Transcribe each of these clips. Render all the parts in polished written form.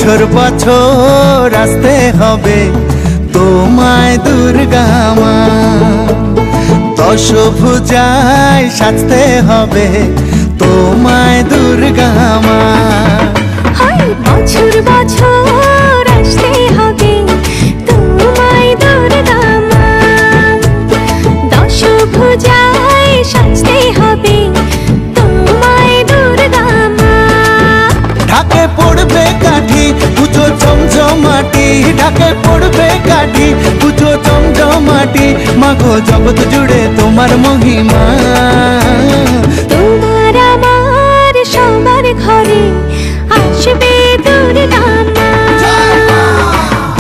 বছর বছর আসতে হবে তোমায় দুর্গা মা, দশভুজায় সাজতে হবে তোমায় দুর্গা মা। বছর বছর আসতে হবে তোমায় দুর্গা মা, দশভুজায় সাজতে হবে তোমায় দুর্গা মা। ঢাকে পড়বে কাঠি পুজো জমজমাটি, ঢাকে পড়বে কাঠি পুজো জমজমাটি, মাগো জগৎ জুড়ে তোমার মহিমা। তোমার আমার সবার ঘরে আসবে দুর্গা মা,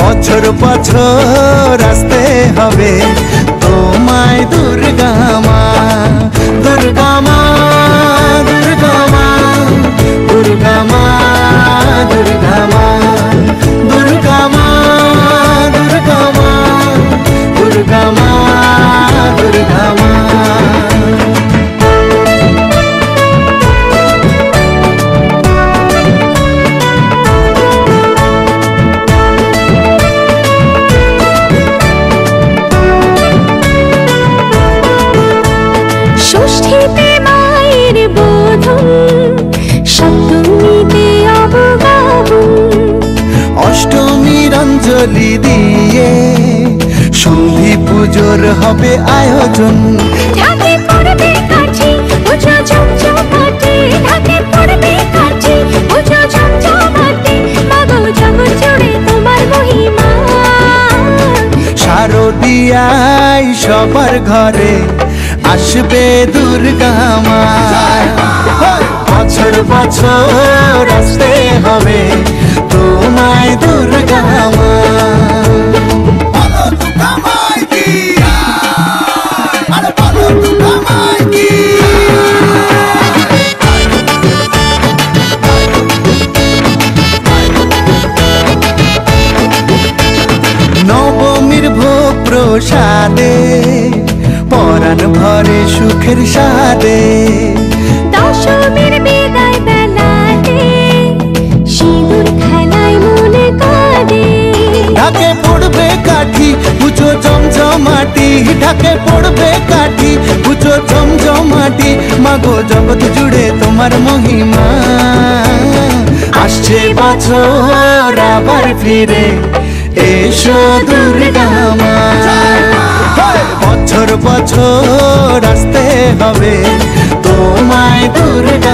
বছর বছর আসতে হবে তোমায় দুর্গা মা। দুর্গা মা দুর্গা মা দুর্গা মা দুর্গা মা দুর্গা মা দুর্গা মা দুর্গা মা দুর্গা মা। ষষ্ঠীতে মায়ের বোধন, সপ্তমীতে অবগাহন, অষ্টমীর অঞ্জলি দিয়ে সন্ধি পুজোর হবে আয়োজন। ঢাকে পড়বে কাঠি পুজো জমজমাটি, ঢাকে পড়বে কাঠি পুজো জমজমাটি, মাগো জগৎ জুড়ে তোমার মহিমা। শারদিয়ায় সবার ঘরে আসবে দুর্গা মা, বছর বছর আসতে হবে তোমায় দুর্গা মা। নবমীর ভোগ প্রসাদে পরাণ ভরে সুখের সাদে, দশমীর বিদায় বেলাতে সিঁদুর খেলায় মনে কাঁদে। ঢাকে পড়বে কাঠি পুজো জমজমাটি, ঢাকে পড়বে কাঠি পুজো জমজমাটি, মাগো জগৎ জুড়ে তোমার মহিমা। আসছে বছর আবার ফিরে এসো দুর্গা মা, বছর বছর আসতে হবে তোমায় দুর্গা